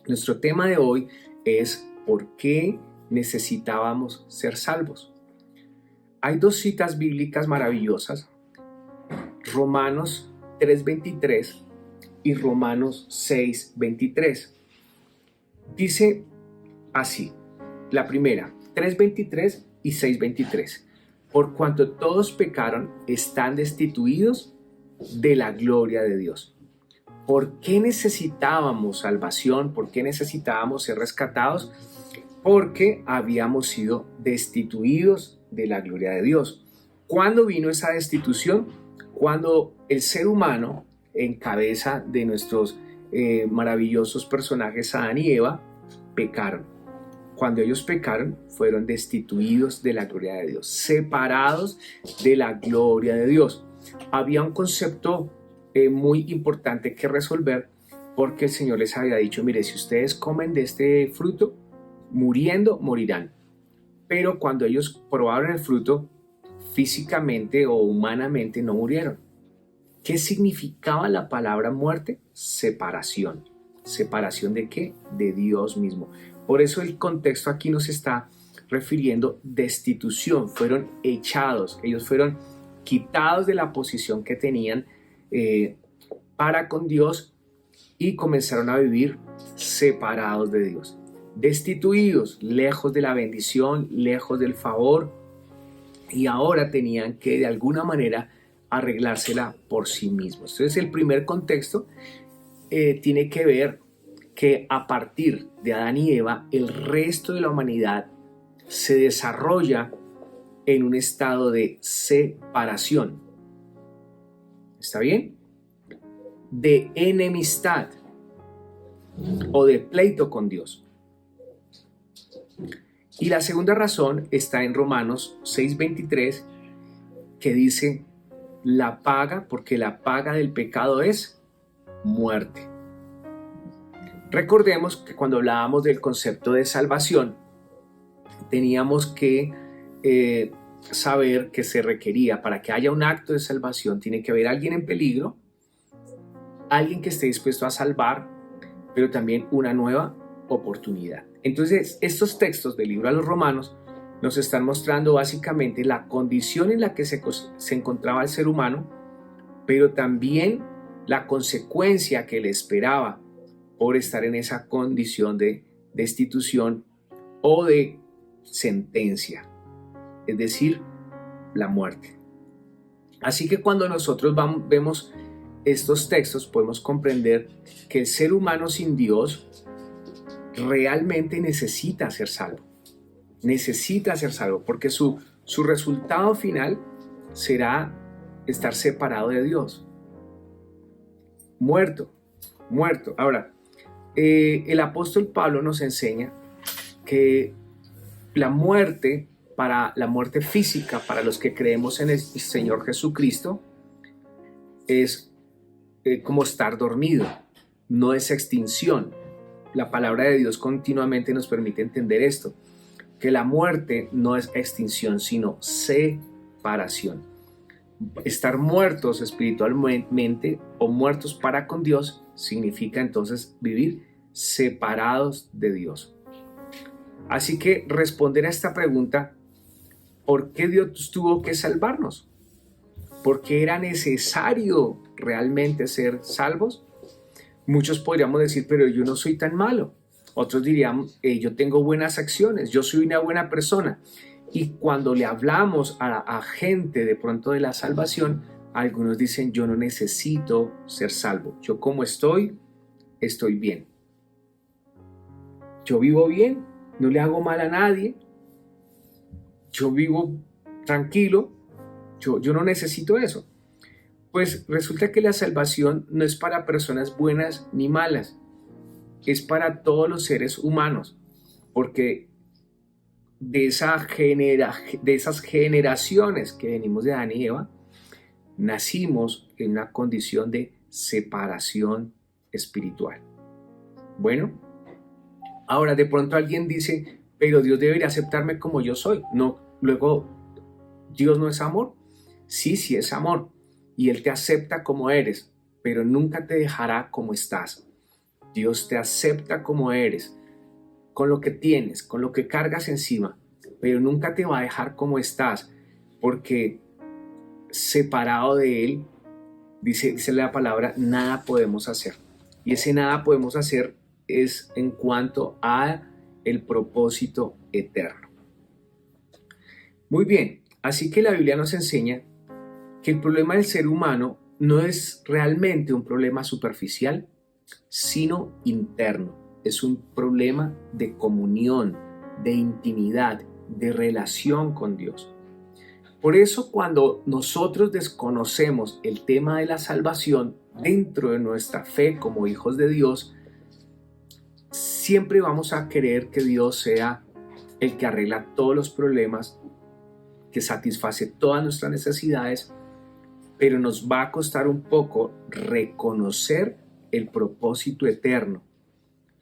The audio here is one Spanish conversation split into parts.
Nuestro tema de hoy es ¿por qué necesitábamos ser salvos? Hay dos citas bíblicas maravillosas, Romanos 3:23 y Romanos 6:23. Dice así, la primera, 3:23 y 6:23. Por cuanto todos pecaron, están destituidos de la gloria de Dios. ¿Por qué necesitábamos salvación? ¿Por qué necesitábamos ser rescatados? Porque habíamos sido destituidos de la gloria de Dios. ¿Cuándo vino esa destitución? Cuando el ser humano, en cabeza de nuestros maravillosos personajes Adán y Eva, pecaron. Cuando ellos pecaron, fueron destituidos de la gloria de Dios, separados de la gloria de Dios. Había un concepto muy importante que resolver, porque el Señor les había dicho, mire, si ustedes comen de este fruto, muriendo, morirán. Pero cuando ellos probaron el fruto, físicamente o humanamente no murieron. ¿Qué significaba la palabra muerte? Separación. ¿Separación de qué? De Dios mismo. Por eso el contexto aquí nos está refiriendo destitución. Fueron echados, ellos fueron quitados de la posición que tenían para con Dios y comenzaron a vivir separados de Dios. Destituidos, lejos de la bendición, lejos del favor, y ahora tenían que de alguna manera arreglársela por sí mismos. Entonces el primer contexto tiene que ver que a partir de Adán y Eva, el resto de la humanidad se desarrolla en un estado de separación. ¿Está bien? De enemistad o de pleito con Dios. Y la segunda razón está en Romanos 6:23, que dice la paga, porque la paga del pecado es muerte. Recordemos que cuando hablábamos del concepto de salvación, teníamos que saber que se requería, para que haya un acto de salvación, tiene que haber alguien en peligro, alguien que esté dispuesto a salvar, pero también una nueva oportunidad. Entonces, estos textos del libro a los Romanos nos están mostrando básicamente la condición en la que se encontraba el ser humano, pero también la consecuencia que le esperaba por estar en esa condición de destitución o de sentencia, es decir, la muerte. Así que cuando nosotros vemos estos textos, podemos comprender que el ser humano sin Dios realmente necesita ser salvo. Necesita ser salvo porque su resultado final será estar separado de Dios. Muerto. Ahora, el apóstol Pablo nos enseña que la muerte, para la muerte física, para los que creemos en el Señor Jesucristo, es como estar dormido, no es extinción. La palabra de Dios continuamente nos permite entender esto, que la muerte no es extinción, sino separación. Estar muertos espiritualmente o muertos para con Dios significa entonces vivir separados de Dios. Así que responder a esta pregunta, ¿por qué Dios tuvo que salvarnos? ¿Por qué era necesario realmente ser salvos? Muchos podríamos decir, pero yo no soy tan malo. Otros dirían, yo tengo buenas acciones, yo soy una buena persona. Y cuando le hablamos a gente de pronto de la salvación, algunos dicen, yo no necesito ser salvo. Yo como estoy bien. Yo vivo bien, no le hago mal a nadie. Yo vivo tranquilo, yo no necesito eso. Pues resulta que la salvación no es para personas buenas ni malas, es para todos los seres humanos, porque de esas generaciones que venimos de Adán y Eva, nacimos en una condición de separación espiritual. Bueno, ahora de pronto alguien dice, pero Dios debería aceptarme como yo soy. No, luego, ¿Dios no es amor? Sí es amor. Y Él te acepta como eres, pero nunca te dejará como estás. Dios te acepta como eres, con lo que tienes, con lo que cargas encima, pero nunca te va a dejar como estás, porque separado de Él, dice la palabra, nada podemos hacer. Y ese nada podemos hacer es en cuanto a el propósito eterno. Muy bien, así que la Biblia nos enseña que el problema del ser humano no es realmente un problema superficial, sino interno. Es un problema de comunión, de intimidad, de relación con Dios. Por eso cuando nosotros desconocemos el tema de la salvación dentro de nuestra fe como hijos de Dios, siempre vamos a querer que Dios sea el que arregla todos los problemas, que satisface todas nuestras necesidades, pero nos va a costar un poco reconocer el propósito eterno,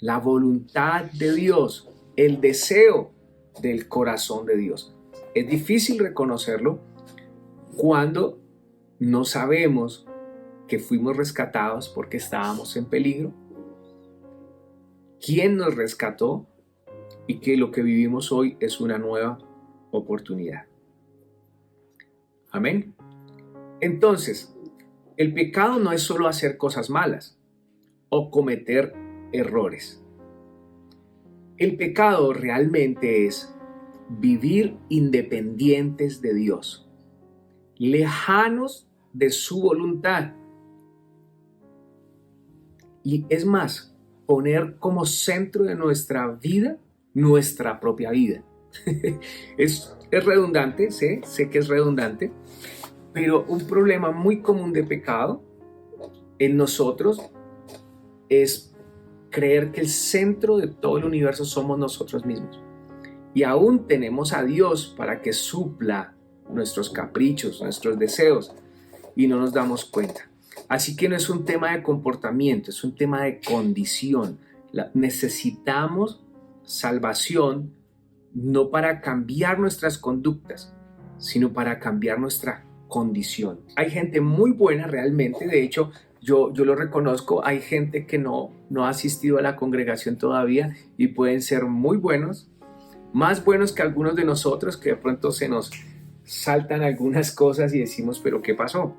la voluntad de Dios, el deseo del corazón de Dios. Es difícil reconocerlo cuando no sabemos que fuimos rescatados porque estábamos en peligro, quién nos rescató y que lo que vivimos hoy es una nueva oportunidad. Amén. Entonces, el pecado no es solo hacer cosas malas o cometer errores. El pecado realmente es vivir independientes de Dios, lejanos de su voluntad. Y es más, poner como centro de nuestra vida nuestra propia vida. Es redundante, sé que es redundante, pero un problema muy común de pecado en nosotros es creer que el centro de todo el universo somos nosotros mismos. Y aún tenemos a Dios para que supla nuestros caprichos, nuestros deseos, y no nos damos cuenta. Así que no es un tema de comportamiento, es un tema de condición. Necesitamos salvación no para cambiar nuestras conductas, sino para cambiar nuestra condición. Hay gente muy buena realmente, de hecho, yo lo reconozco, hay gente que no ha asistido a la congregación todavía y pueden ser muy buenos, más buenos que algunos de nosotros, que de pronto se nos saltan algunas cosas y decimos, pero ¿qué pasó?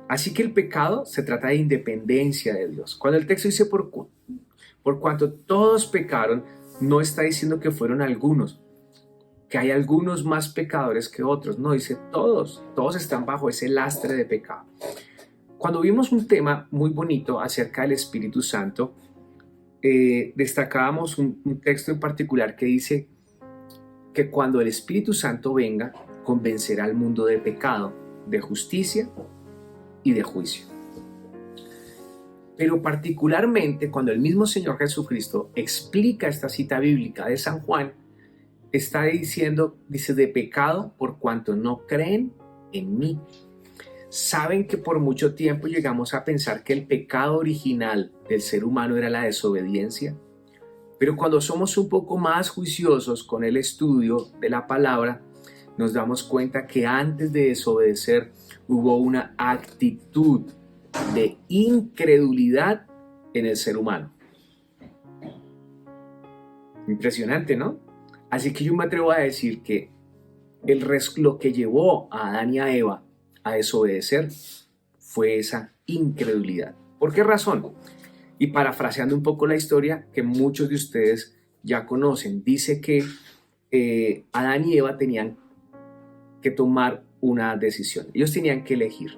Así que el pecado se trata de independencia de Dios. Cuando el texto dice por cuanto todos pecaron, no está diciendo que fueron algunos, que hay algunos más pecadores que otros. No, dice todos están bajo ese lastre de pecado. Cuando vimos un tema muy bonito acerca del Espíritu Santo, destacábamos un texto en particular que dice que cuando el Espíritu Santo venga, convencerá al mundo de pecado, de justicia y de juicio. Pero particularmente cuando el mismo Señor Jesucristo explica esta cita bíblica de San Juan, está diciendo, dice, de pecado por cuanto no creen en mí. Saben que por mucho tiempo llegamos a pensar que el pecado original del ser humano era la desobediencia, pero cuando somos un poco más juiciosos con el estudio de la palabra, nos damos cuenta que antes de desobedecer hubo una actitud de incredulidad en el ser humano. Impresionante, ¿no? Así que yo me atrevo a decir que lo que llevó a Adán y a Eva a desobedecer fue esa incredulidad. ¿Por qué razón? Y parafraseando un poco la historia que muchos de ustedes ya conocen, dice que Adán y Eva tenían que tomar una decisión. Ellos tenían que elegir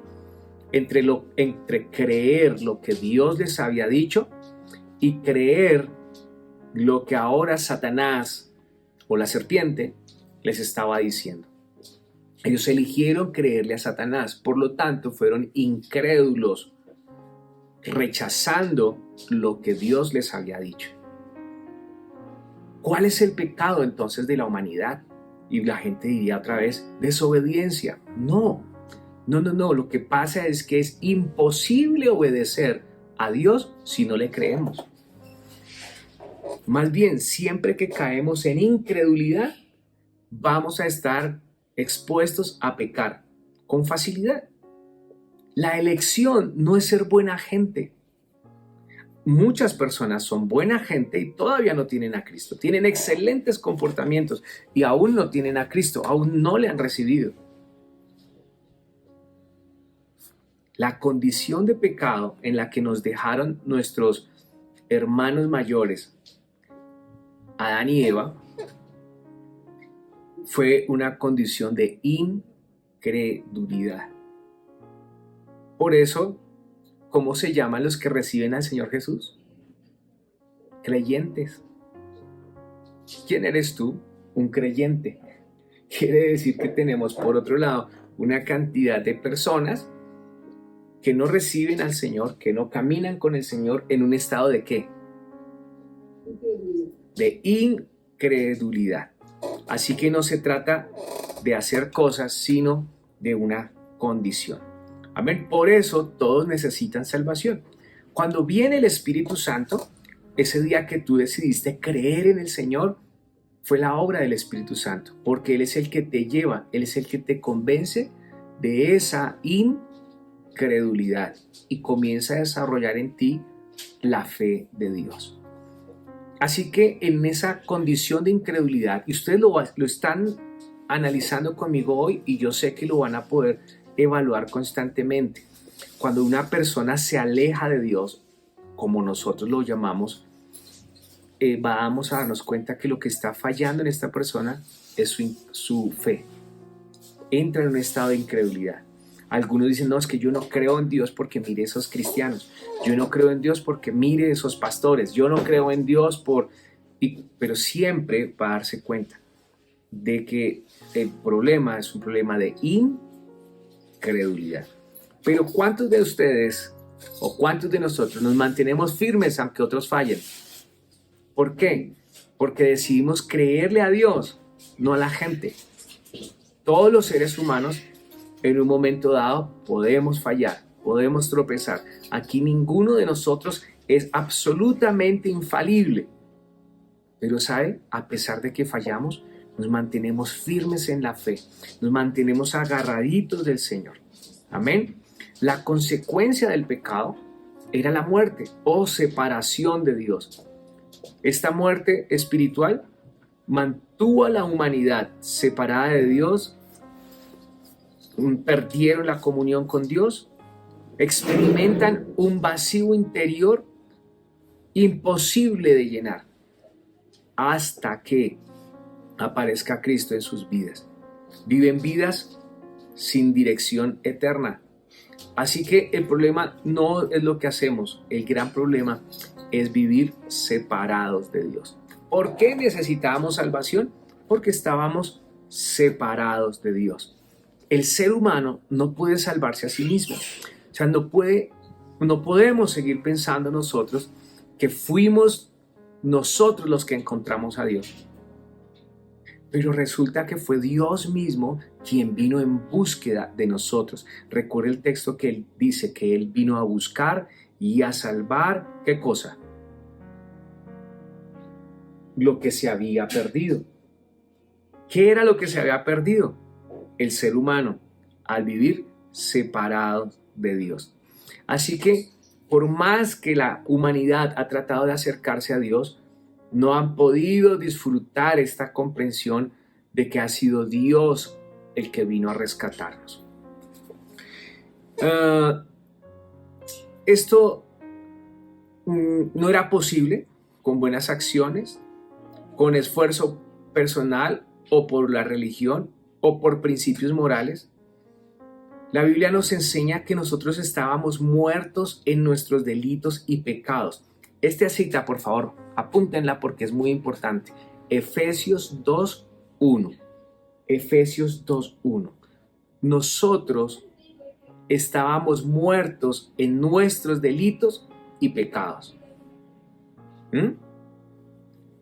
entre creer lo que Dios les había dicho y creer lo que ahora Satanás o la serpiente les estaba diciendo. Ellos eligieron creerle a Satanás, por lo tanto fueron incrédulos, rechazando lo que Dios les había dicho. ¿Cuál es el pecado entonces de la humanidad? Y la gente diría otra vez, desobediencia. No, lo que pasa es que es imposible obedecer a Dios si no le creemos. Más bien, siempre que caemos en incredulidad, vamos a estar expuestos a pecar con facilidad. La elección no es ser buena gente. muchas personas son buena gente y todavía no tienen a Cristo. Tienen excelentes comportamientos y aún no tienen a Cristo, aún no le han recibido. La condición de pecado en la que nos dejaron nuestros hermanos mayores, Adán y Eva, fue una condición de incredulidad. Por eso, ¿cómo se llaman los que reciben al Señor Jesús? Creyentes. ¿Quién eres tú? Un creyente. Quiere decir que tenemos, por otro lado, una cantidad de personas que no reciben al Señor, que no caminan con el Señor en un estado de ¿qué? De incredulidad. Así que no se trata de hacer cosas, sino de una condición. Amén. Por eso todos necesitan salvación. Cuando viene el Espíritu Santo, ese día que tú decidiste creer en el Señor, fue la obra del Espíritu Santo, porque Él es el que te lleva, Él es el que te convence de esa incredulidad y comienza a desarrollar en ti la fe de Dios. Así que en esa condición de incredulidad, y ustedes lo están analizando conmigo hoy y yo sé que lo van a poder evaluar constantemente. Cuando una persona se aleja de Dios, como nosotros lo llamamos, vamos a darnos cuenta que lo que está fallando en esta persona es su fe. Entra en un estado de incredulidad. Algunos dicen, no, es que yo no creo en Dios porque mire esos cristianos. Yo no creo en Dios porque mire esos pastores. Yo no creo en Dios pero siempre va a darse cuenta de que el problema es un problema de incredulidad. Pero ¿cuántos de ustedes o cuántos de nosotros nos mantenemos firmes aunque otros fallen? ¿Por qué? Porque decidimos creerle a Dios, no a la gente. Todos los seres humanos en un momento dado podemos fallar, podemos tropezar. Aquí ninguno de nosotros es absolutamente infalible. Pero ¿sabe? A pesar de que fallamos, nos mantenemos firmes en la fe, nos mantenemos agarraditos del Señor. Amén. La consecuencia del pecado era la muerte o separación de Dios. Esta muerte espiritual mantuvo a la humanidad separada de Dios, perdieron la comunión con Dios, experimentan un vacío interior imposible de llenar hasta que aparezca Cristo en sus vidas. Viven vidas sin dirección eterna. Así que el problema no es lo que hacemos, el gran problema es vivir separados de Dios. ¿Por qué necesitábamos salvación? Porque estábamos separados de Dios. El ser humano no puede salvarse a sí mismo. O sea, no podemos seguir pensando nosotros que fuimos nosotros los que encontramos a Dios. Pero resulta que fue Dios mismo quien vino en búsqueda de nosotros. Recuerda el texto que Él dice que Él vino a buscar y a salvar, ¿qué cosa? Lo que se había perdido. ¿Qué era lo que se había perdido? El ser humano, al vivir separado de Dios. Así que, por más que la humanidad ha tratado de acercarse a Dios, no han podido disfrutar esta comprensión de que ha sido Dios el que vino a rescatarnos. Esto no era posible con buenas acciones, con esfuerzo personal o por la religión o por principios morales. La Biblia nos enseña que nosotros estábamos muertos en nuestros delitos y pecados. Esta cita, por favor, apúntenla porque es muy importante. Efesios 2:1. Efesios 2:1. Nosotros estábamos muertos en nuestros delitos y pecados.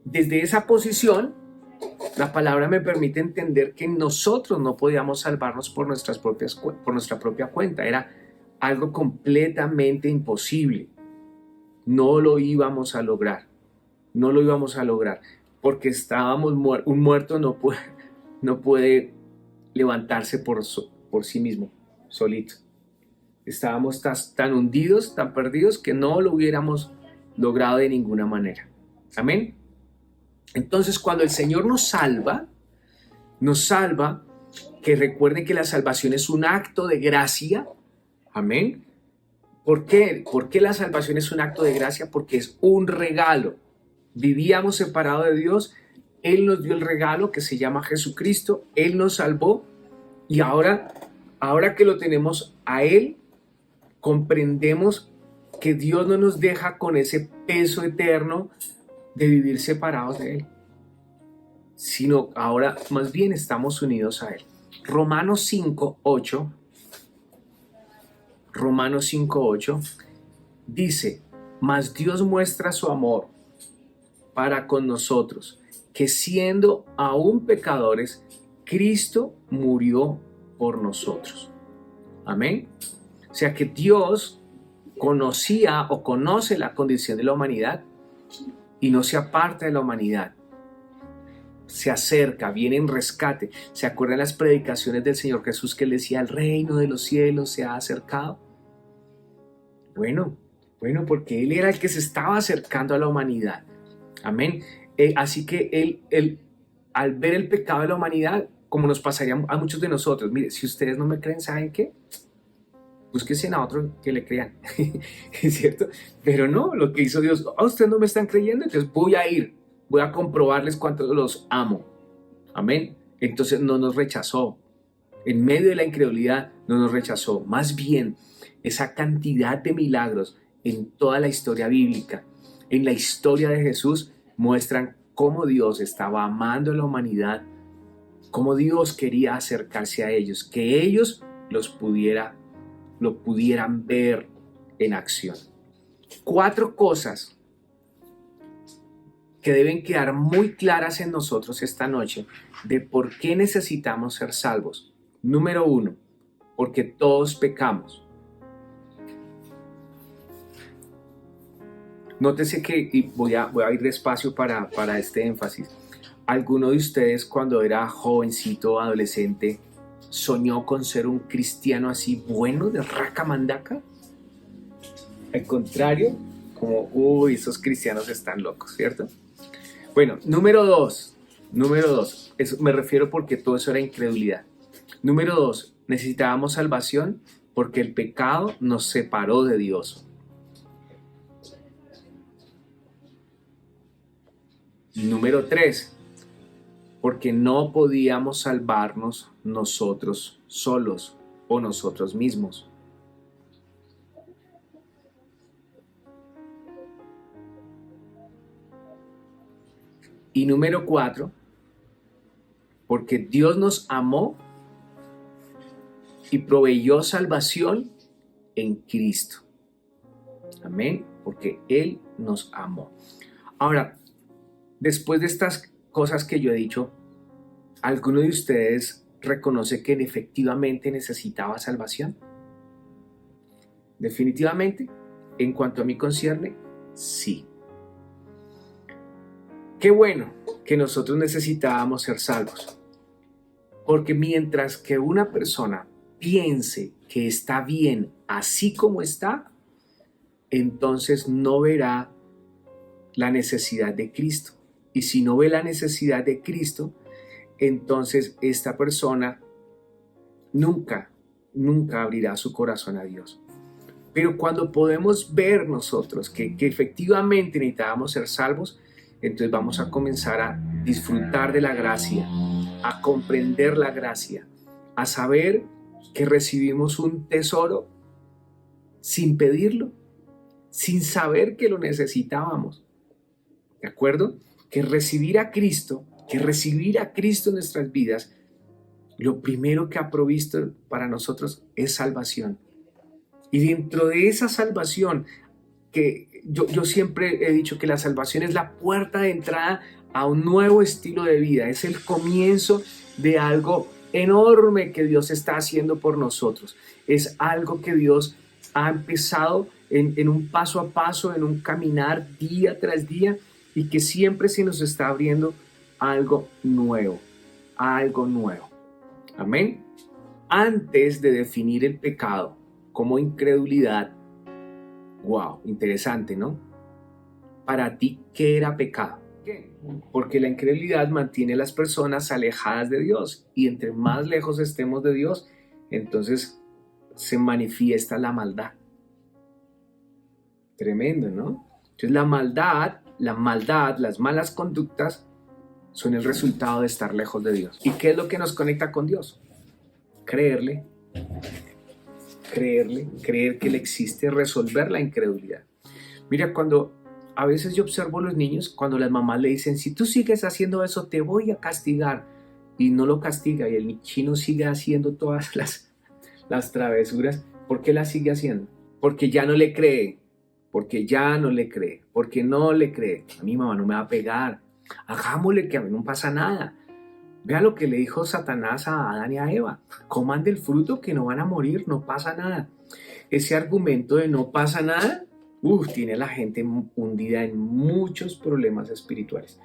Desde esa posición, la palabra me permite entender que nosotros no podíamos salvarnos por nuestra propia cuenta. Era algo completamente imposible. No lo íbamos a lograr. No lo íbamos a lograr. Porque estábamos un muerto no puede levantarse por sí mismo, solito. Estábamos tan hundidos, tan perdidos, que no lo hubiéramos logrado de ninguna manera. Amén. Entonces, cuando el Señor nos salva, que recuerden que la salvación es un acto de gracia. Amén. ¿Por qué? ¿Por qué la salvación es un acto de gracia? Porque es un regalo. Vivíamos separados de Dios, Él nos dio el regalo que se llama Jesucristo, Él nos salvó y ahora que lo tenemos a Él, comprendemos que Dios no nos deja con ese peso eterno de vivir separados de Él, sino ahora más bien estamos unidos a Él. Romanos 5:8 dice, mas Dios muestra su amor para con nosotros, que siendo aún pecadores, Cristo murió por nosotros. Amén. O sea que Dios conocía o conoce la condición de la humanidad y no se aparta de la humanidad. Se acerca, viene en rescate. ¿Se acuerdan las predicaciones del Señor Jesús que él decía, el reino de los cielos se ha acercado? Bueno, porque Él era el que se estaba acercando a la humanidad. Amén. Así que él, al ver el pecado de la humanidad, como nos pasaría a muchos de nosotros, mire, si ustedes no me creen, ¿saben qué? Búsquense a otro que le crean, ¿es cierto? Pero no, lo que hizo Dios, ustedes no me están creyendo, entonces voy a comprobarles cuánto los amo. Amén. Entonces no nos rechazó. En medio de la incredulidad no nos rechazó. Más bien, esa cantidad de milagros en toda la historia bíblica, en la historia de Jesús, muestran cómo Dios estaba amando a la humanidad, cómo Dios quería acercarse a ellos, que ellos lo pudieran ver en acción. 4 cosas que deben quedar muy claras en nosotros esta noche de por qué necesitamos ser salvos. Número 1, porque todos pecamos. Nótese que, y voy a ir despacio para este énfasis, ¿alguno de ustedes cuando era jovencito, adolescente, soñó con ser un cristiano así bueno, de raca mandaca? Al contrario, como, uy, esos cristianos están locos, ¿cierto? Bueno, número dos, eso me refiero porque todo eso era incredulidad. Número 2, necesitábamos salvación porque el pecado nos separó de Dios. Número 3, porque no podíamos salvarnos nosotros solos o nosotros mismos. Y número 4, porque Dios nos amó y proveyó salvación en Cristo. Amén, porque Él nos amó. Ahora, después de estas cosas que yo he dicho, ¿alguno de ustedes reconoce que efectivamente necesitaba salvación? Definitivamente, en cuanto a mí concierne, sí. Qué bueno que nosotros necesitábamos ser salvos, porque mientras que una persona piense que está bien así como está, entonces no verá la necesidad de Cristo. Y si no ve la necesidad de Cristo, entonces esta persona nunca abrirá su corazón a Dios. Pero cuando podemos ver nosotros que efectivamente necesitábamos ser salvos, entonces vamos a comenzar a disfrutar de la gracia, a comprender la gracia, a saber que recibimos un tesoro sin pedirlo, sin saber que lo necesitábamos. ¿De acuerdo? Que recibir a Cristo en nuestras vidas, lo primero que ha provisto para nosotros es salvación. Y dentro de esa salvación, que yo siempre he dicho que la salvación es la puerta de entrada a un nuevo estilo de vida, es el comienzo de algo enorme que Dios está haciendo por nosotros. Es algo que Dios ha empezado en un paso a paso, en un caminar día tras día, y que siempre se nos está abriendo algo nuevo, algo nuevo. Amén. Antes de definir el pecado como incredulidad, wow, interesante, ¿no? para ti, ¿qué era pecado? Porque la incredulidad mantiene a las personas alejadas de Dios, y entre más lejos estemos de Dios, entonces se manifiesta la maldad. Tremendo, ¿no? Entonces la maldad, las malas conductas son el resultado de estar lejos de Dios. ¿Y qué es lo que nos conecta con Dios? Creer que Él existe, resolver la incredulidad. Mira, cuando a veces yo observo a los niños, cuando las mamás le dicen, si tú sigues haciendo eso, te voy a castigar, y no lo castiga, y el chino sigue haciendo todas las travesuras, ¿por qué las sigue haciendo? Porque ya no le cree, porque no le cree. A mi mamá no me va a pegar, hagámosle que a mí no pasa nada. Vea lo que le dijo Satanás a Adán y a Eva, coman del fruto que no van a morir, no pasa nada. Ese argumento de no pasa nada, tiene a la gente hundida en muchos problemas espirituales.